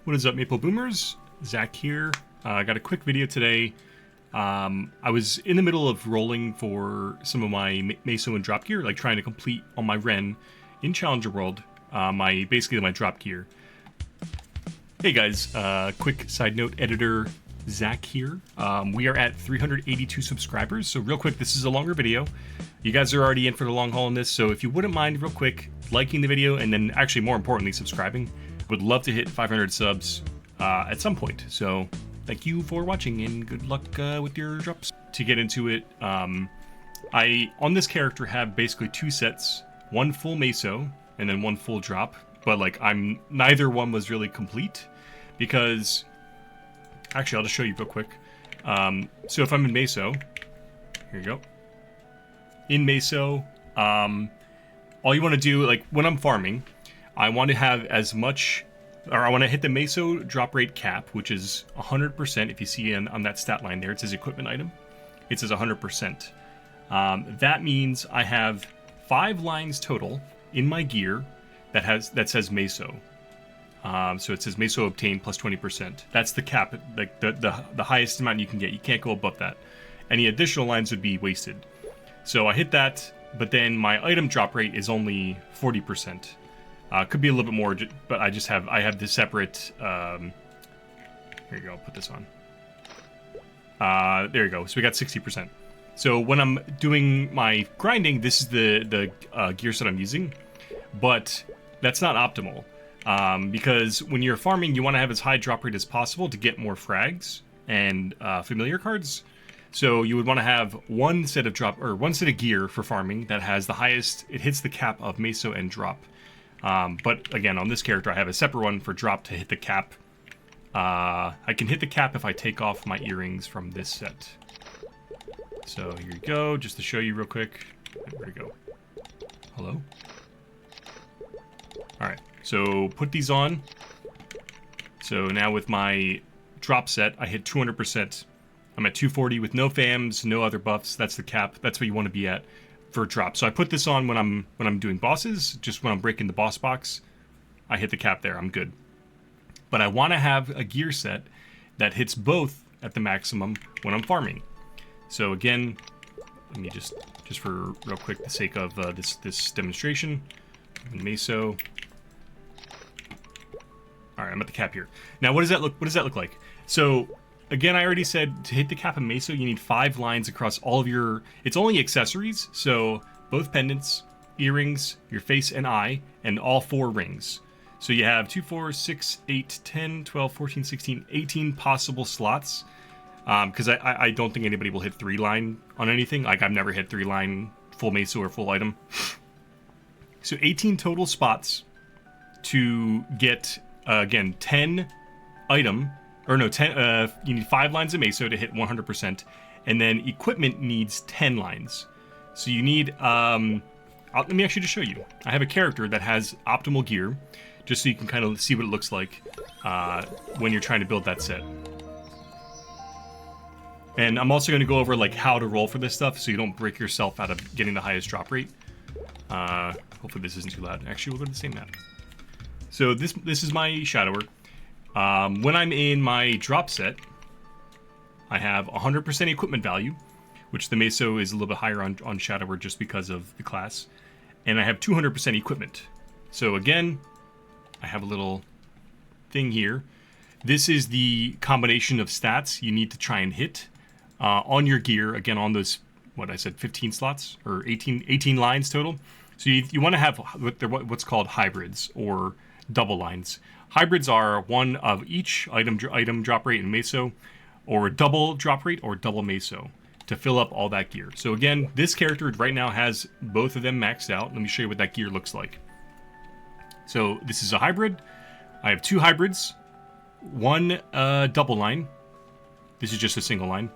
What is up, Maple Boomers? Zach here. I got a quick video today. I was in the middle of rolling for some of my Meso and drop gear, like trying to complete on my Ren in Challenger World, basically my drop gear. Hey guys, quick side note, editor Zach here. We are at 382 subscribers, so real quick, this is a longer video. You guys are already in for the long haul in this, so if you wouldn't mind real quick liking the video and then actually more importantly subscribing, would love to hit 500 subs at some point. So thank you for watching and good luck with your drops. To get into it, I on this character have basically two sets, one full Meso and then one full drop, but like neither one was really complete because actually I'll just show you real quick. So if I'm in Meso, here you go. In Meso, all you want to do, like when I'm farming, I want to have as much, or I want to hit the Meso drop rate cap, which is 100%. If you see on that stat line there, it says equipment item. It says 100%. That means I have 5 lines total in my gear that says Meso. So it says Meso obtained plus 20%. That's the cap, like the highest amount you can get. You can't go above that. Any additional lines would be wasted. So I hit that, but then my item drop rate is only 40%. Could be a little bit more, but I have this separate. Here you go. I'll put this on. There you go. So we got 60%. So when I'm doing my grinding, this is the gear set I'm using, but that's not optimal because when you're farming, you want to have as high drop rate as possible to get more frags and familiar cards. So you would want to have one set of gear for farming that has the highest. It hits the cap of Meso and drop. But again, on this character, I have a separate one for drop to hit the cap. I can hit the cap if I take off my earrings from this set. So here you go, just to show you real quick. Where'd it go? Hello? Alright, so put these on. So now with my drop set, I hit 200%. I'm at 240 with no fams, no other buffs. That's the cap. That's what you want to be at for drop. So I put this on when I'm doing bosses, just when I'm breaking the boss box. I hit the cap there, I'm good. But I want to have a gear set that hits both at the maximum when I'm farming. So again, let me just for real quick the sake of this demonstration, Meso. All right, I'm at the cap here. Now what does that look like? So again, I already said to hit the cap of Meso, you need 5 lines across all of your... It's only accessories, so both pendants, earrings, your face and eye, and all 4 rings. So you have 2, 4, 6, 8, 10, 12, 14, 16, 18 possible slots. Because I don't think anybody will hit 3-line on anything. Like, I've never hit 3-line full Meso or full item. So 18 total spots to get, again, 10 item... Or no, 10. You need 5 lines of Meso to hit 100%, and then equipment needs 10 lines. So you need. Let me actually just show you. I have a character that has optimal gear, just so you can kind of see what it looks like when you're trying to build that set. And I'm also going to go over like how to roll for this stuff, so you don't break yourself out of getting the highest drop rate. Hopefully this isn't too loud. Actually, we'll go to the same map. So this is my Shadower. When I'm in my drop set, I have 100% equipment value, which the Meso is a little bit higher on Shadower just because of the class, and I have 200% equipment. So again, I have a little thing here. This is the combination of stats you need to try and hit on your gear, again on those, what I said, 15 slots, or 18 lines total. So you want to have what's called hybrids, or double lines. Hybrids are one of each item drop rate in Meso, or double drop rate or double Meso to fill up all that gear. So again, this character right now has both of them maxed out. Let me show you what that gear looks like. So this is a hybrid. I have 2 hybrids, 1 double line. This is just a single line.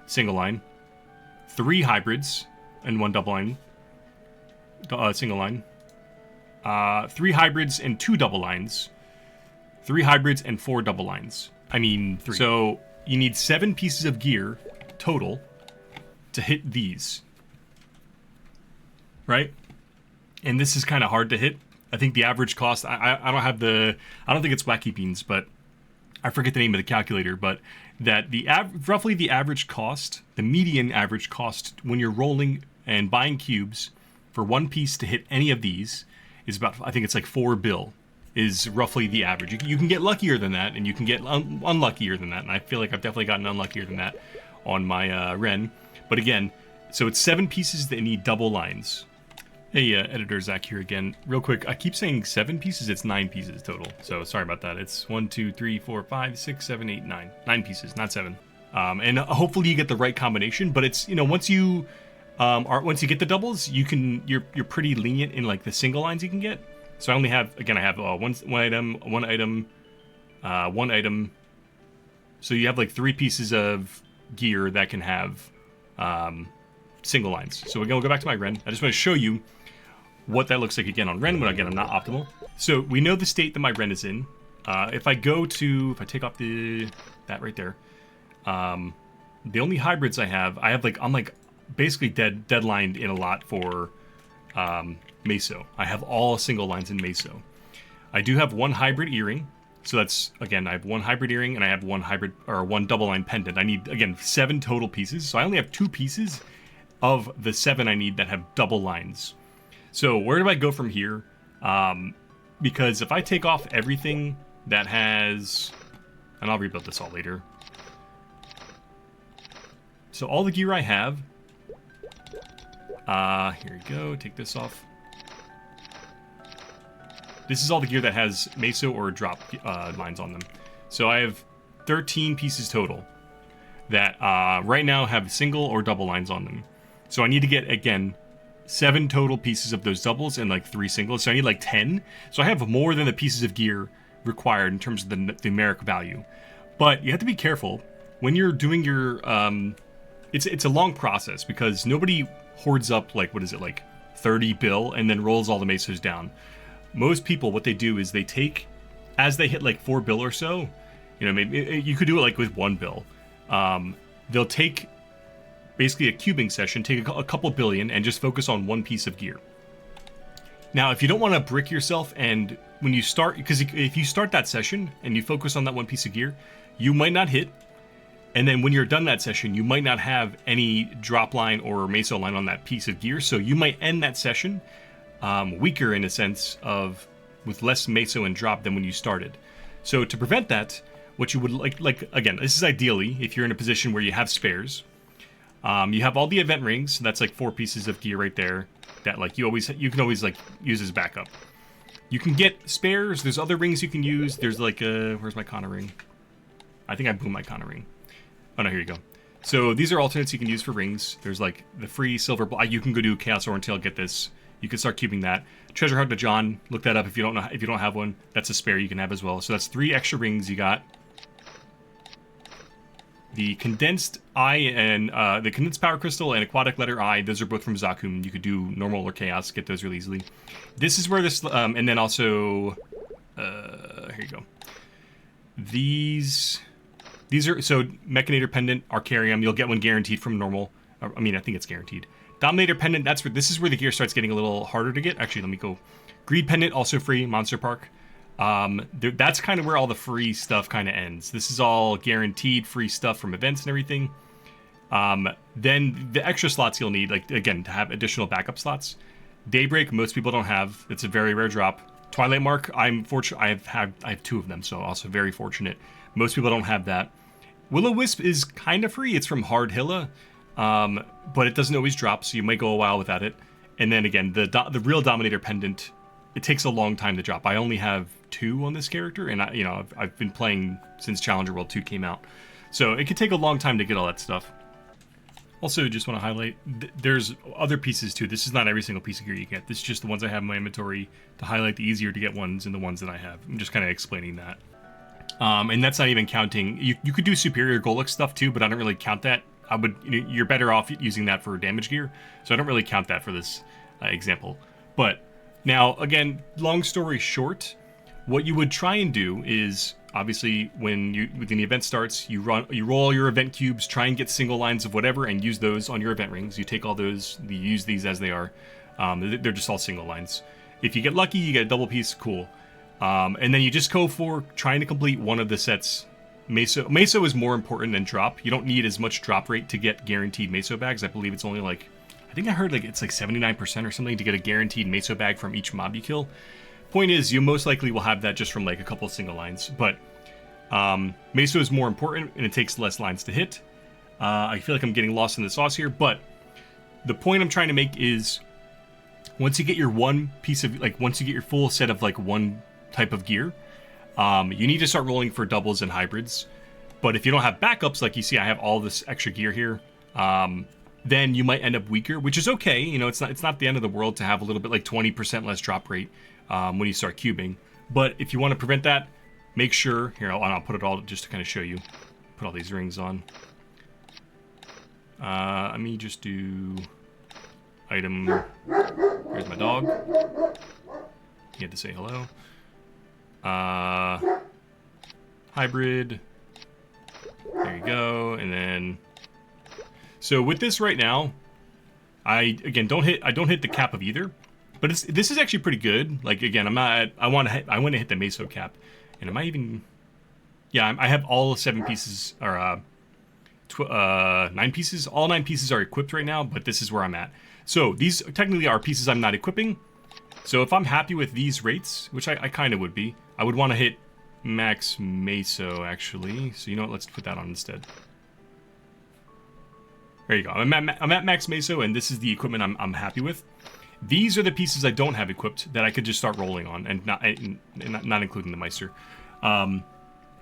3 hybrids and 1 double line. Single line. 3 hybrids and 2 double lines. 3 hybrids and 4 double lines. I mean 3. So you need 7 pieces of gear total to hit these. Right? And this is kind of hard to hit. I think the average cost, I don't think it's Wacky Beans, but I forget the name of the calculator, but that roughly the average cost, the median average cost when you're rolling and buying cubes for one piece to hit any of these is about, I think it's like 4 bill is roughly the average. You can get luckier than that, and you can get unluckier than that, and I feel like I've definitely gotten unluckier than that on my Ren. But again, so it's 7 pieces that need double lines. Hey, editor Zach here again. Real quick, I keep saying 7 pieces, it's 9 pieces total. So sorry about that. It's 1, 2, 3, 4, 5, 6, 7, 8, 9. 9 pieces, not 7. And hopefully you get the right combination, but it's, you know, once you get the doubles, you're pretty lenient in like the single lines you can get. So I only have, again, I have one item. So you have like 3 pieces of gear that can have single lines. So we're gonna go back to my Ren. I just want to show you what that looks like again on Ren when again I'm not optimal. So we know the state that my Ren is in. If I take off that right there, the only hybrids I'm like basically deadlined in a lot for Meso. I have all single lines in Meso. I do have 1 hybrid earring. So that's, again, I have 1 hybrid earring and I have 1 double line pendant. I need, again, 7 total pieces. So I only have 2 pieces of the 7 I need that have double lines. So where do I go from here? Because if I take off everything that has, and I'll rebuild this all later. So all the gear I have, here we go, take this off. This is all the gear that has Meso or drop lines on them. So I have 13 pieces total that right now have single or double lines on them. So I need to get, again, 7 total pieces of those doubles and like 3 singles. So I need like 10. So I have more than the pieces of gear required in terms of the numeric value. But you have to be careful when you're doing your... It's a long process because nobody hoards up like, what is it, like 30 bill and then rolls all the Mesos down. Most people, what they do is they take, as they hit like 4 bill or so, you know, maybe you could do it like with 1 bill. They'll take basically a cubing session, take a couple billion, and just focus on 1 piece of gear. Now, if you don't want to brick yourself, and when you start, because if you start that session and you focus on that 1 piece of gear, you might not hit. And then when you're done that session, you might not have any drop line or Meso line on that piece of gear. So you might end that session weaker in a sense of with less Meso and drop than when you started. So to prevent that, what you would like again, this is ideally if you're in a position where you have spares. You have all the event rings. So that's like 4 pieces of gear right there that like you can always like use as backup. You can get spares. There's other rings you can use. There's like where's my Kana ring? I think I boomed my Kana ring. Oh no, here you go. So these are alternates you can use for rings. There's like the free silver. You can go do Chaos Orantail, get this. You can start cubing that. Treasure Heart to John. Look that up if you don't know. If you don't have one, that's a spare you can have as well. So that's 3 extra rings you got. The condensed eye and the condensed power crystal and aquatic letter eye. Those are both from Zakum. You could do normal or chaos. Get those really easily. This is where this and then also here you go. These are so Mechanator Pendant, Arcarium. You'll get one guaranteed from normal. I mean, I think it's guaranteed. Dominator Pendant, this is where the gear starts getting a little harder to get. Actually, let me go. Greed Pendant, also free, Monster Park. That's kind of where all the free stuff kind of ends. This is all guaranteed free stuff from events and everything. Then the extra slots you'll need, like, again, to have additional backup slots. Daybreak, most people don't have. It's a very rare drop. Twilight Mark, I'm fortunate. I have 2 of them, so also very fortunate. Most people don't have that. Will-O-Wisp is kind of free. It's from Hard Hilla. But it doesn't always drop, so you might go a while without it. And then again, the real Dominator Pendant, it takes a long time to drop. I only have 2 on this character, and I've been playing since Challenger World 2 came out, so it could take a long time to get all that stuff. Also, just want to highlight, there's other pieces too. This is not every single piece of gear you get. This is just the ones I have in my inventory to highlight the easier to get ones and the ones that I have. I'm just kind of explaining that. And that's not even counting. You could do superior Golix stuff too, but I don't really count that. You're better off using that for damage gear, so I don't really count that for this example. But now, again, long story short, what you would try and do is obviously when the event starts, you roll your event cubes, try and get single lines of whatever, and use those on your event rings. You take all those, you use these as they are. They're just all single lines. If you get lucky, you get a double piece, cool. And then you just go for trying to complete one of the sets Meso is more important than drop. You don't need as much drop rate to get guaranteed Meso bags. I believe it's only like, I think I heard like it's like 79% or something to get a guaranteed Meso bag from each mob you kill. Point is, you most likely will have that just from like a couple of single lines, but Meso is more important and it takes less lines to hit. I feel like I'm getting lost in the sauce here, but the point I'm trying to make is once you get your one piece of, like, once you get your full set of like one type of gear, you need to start rolling for doubles and hybrids. But if you don't have backups, like you see I have all this extra gear here, then you might end up weaker, which is okay. You know, it's not the end of the world to have a little bit, like 20% less drop rate when you start cubing. But if you want to prevent that, make sure, here, I'll put it all just to kind of show you. Put all these rings on. Let me just do item. Here's my dog. He had to say hello. Hybrid. There you go. And then, so with this right now, I don't hit the cap of either, but this is actually pretty good. Like, again, I want to hit the Meso cap, and am I even? Yeah, I have all 7 pieces or 9 pieces. All 9 pieces are equipped right now, but this is where I'm at. So these technically are pieces I'm not equipping. So if I'm happy with these rates, which I kind of would be, I would want to hit max Meso actually. So you know what? Let's put that on instead. There you go. I'm at max Meso, and this is the equipment I'm happy with. These are the pieces I don't have equipped that I could just start rolling on, and not including the Meister.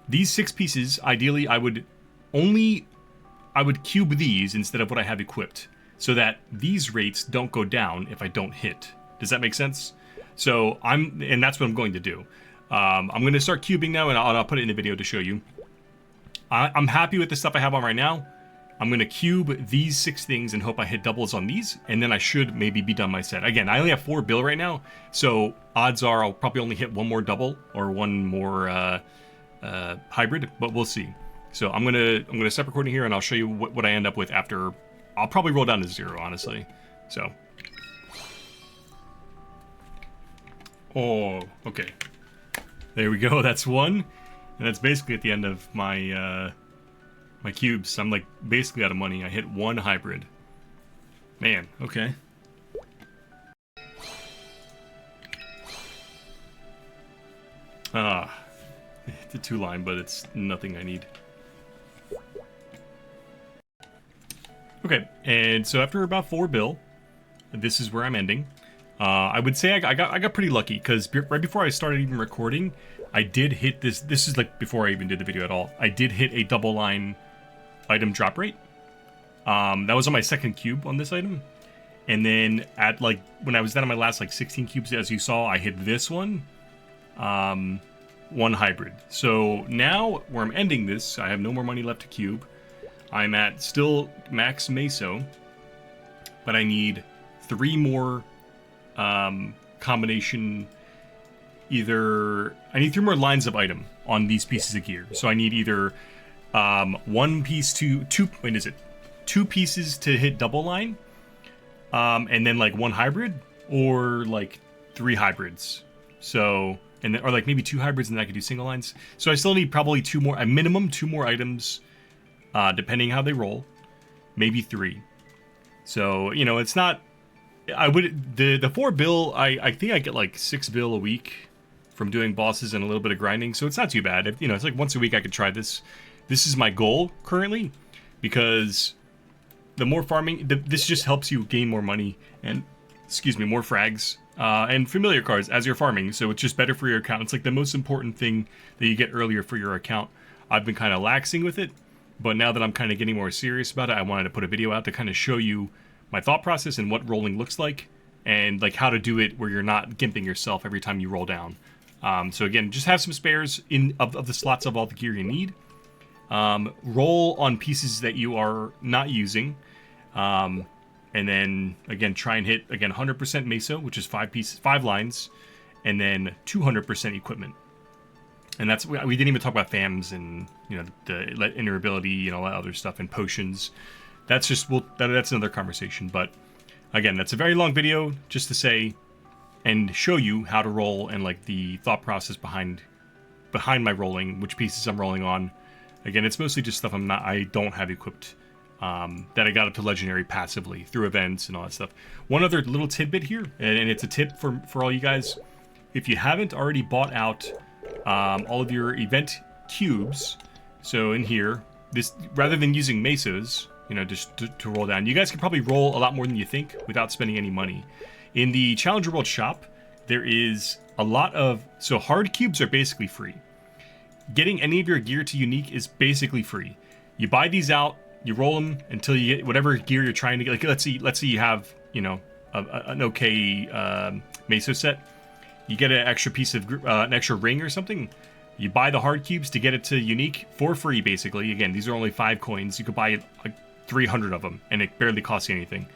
These 6 pieces, ideally, I would cube these instead of what I have equipped, so that these rates don't go down if I don't hit. Does that make sense? So and that's what I'm going to do. I'm going to start cubing now, and I'll put it in the video to show you. I'm happy with the stuff I have on right now. I'm going to cube these 6 things and hope I hit doubles on these, and then I should maybe be done my set. Again, I only have 4 bill right now, so odds are I'll probably only hit 1 more double or 1 more hybrid, but we'll see. So I'm gonna stop recording here, and I'll show you what I end up with after. I'll probably roll down to 0, honestly. So. Oh, okay. There we go. That's 1, and that's basically at the end of my my cubes. I'm like basically out of money. I hit 1 hybrid. Man, okay. It's a 2-line, but it's nothing I need. Okay, and so after about 4 bill, this is where I'm ending. I would say I got pretty lucky, because right before I started even recording, I did hit this. This is like before I even did the video at all. I did hit a double line item drop rate. That was on my 2nd cube on this item, and then at like when I was down on my last like 16 cubes, as you saw, I hit this one. 1 hybrid. So now where I'm ending this, I have no more money left to cube. I'm at still max Meso, but I need 3 more combination. I need 3 more lines of item on these pieces of gear. So I need either 1 piece to 2 pieces to hit double line, and then like 1 hybrid, or like 3 hybrids. So, and then, or like maybe 2 hybrids, and then I could do single lines. So I still need probably 2 more, a minimum 2 more items, depending how they roll, maybe 3. So, you know, it's not. I would the 4 bill. I think I get like 6 bill a week from doing bosses and a little bit of grinding. So it's not too bad. You know, it's like once a week I could try this. This is my goal currently, because the more farming, this just helps you gain more money and, more frags and familiar cards as you're farming. So it's just better for your account. It's like the most important thing that you get earlier for your account. I've been kind of laxing with it, but now that I'm kind of getting more serious about it, I wanted to put a video out to kind of show you my thought process and what rolling looks like, and like how to do it where you're not gimping yourself every time you roll down. So again, just have some spares of the slots of all the gear you need. Roll on pieces that you are not using, and then again try and hit 100% Meso, which is 5 lines, and then 200% equipment. And that's, we didn't even talk about FAMs and, you know, the inner ability and all that other stuff, and potions. That's just, that's another conversation. But again, that's a very long video just to say and show you how to roll, and like the thought process behind my rolling, which pieces I'm rolling on. Again, it's mostly just stuff I don't have equipped, that I got up to legendary passively through events and all that stuff. One other little tidbit here, and it's a tip for all you guys. If you haven't already bought out all of your event cubes, so in here, this rather than using Mesos, you know, just to roll down, you guys can probably roll a lot more than you think without spending any money. In the Challenger World shop, there is a lot of, so hard cubes are basically free. Getting any of your gear to unique is basically free. You buy these out, you roll them until you get whatever gear you're trying to get. Like let's see you have, you know, an okay Meso set. You get an extra piece of an extra ring or something. You buy the hard cubes to get it to unique for free, basically. Again, these are only 5 coins. You could buy like 300 of them, and it barely costs you anything.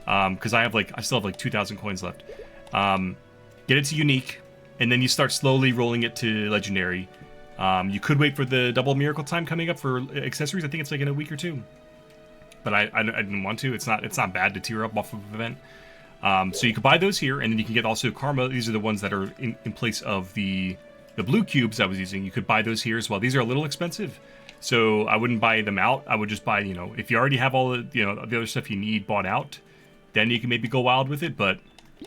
Because I still have like 2,000 coins left. Get it to unique, and then you start slowly rolling it to legendary. You could wait for the double miracle time coming up for accessories. I think it's like in a week or 2. But I didn't want to. It's not bad to tier up off of an event. So you could buy those here, and then you can get also Karma. These are the ones that are in place of the blue cubes I was using. You could buy those here as well. These are a little expensive, so I wouldn't buy them out. I would just buy, you know, if you already have all the, you know, the other stuff you need bought out, then you can maybe go wild with it. But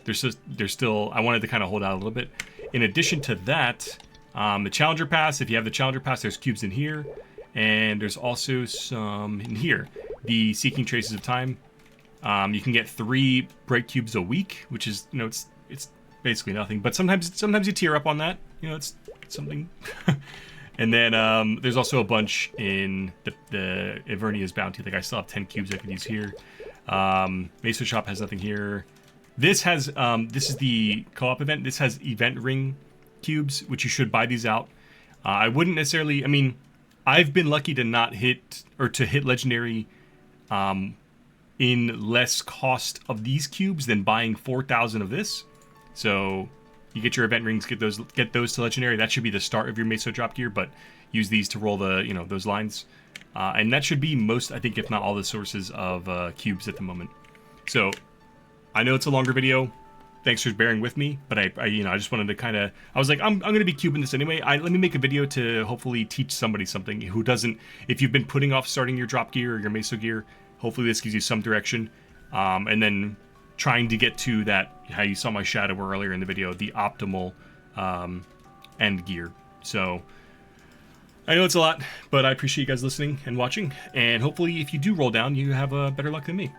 there's still, I wanted to kind of hold out a little bit. In addition to that, the Challenger Pass, if you have the Challenger Pass, there's cubes in here, and there's also some in here. The Seeking Traces of Time. You can get 3 break cubes a week, which is, you know, it's basically nothing. But sometimes you tier up on that. You know, it's something. And then there's also a bunch in the Avernia's Bounty. Like I still have 10 cubes I could use here. Meso Shop has nothing here. This has this is the co-op event. This has event ring cubes, which you should buy these out. I wouldn't necessarily. I mean, I've been lucky to not hit or to hit legendary in less cost of these cubes than buying 4,000 of this. So you get your event rings, get those to legendary. That should be the start of your Meso drop gear, but use these to roll the, you know, those lines. And that should be most, I think, if not all, the sources of cubes at the moment. So I know it's a longer video. Thanks for bearing with me, but I you know, I just wanted to kind of, I was like, I'm going to be cubing this anyway. Let me make a video to hopefully teach somebody something who doesn't, if you've been putting off starting your drop gear or your Meso gear, hopefully this gives you some direction. And then trying to get to that, how you saw my shadow earlier in the video, the optimal end gear. So I know it's a lot, but I appreciate you guys listening and watching, and hopefully if you do roll down, you have better luck than me.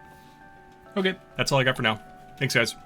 Okay, that's all I got for now. Thanks, guys.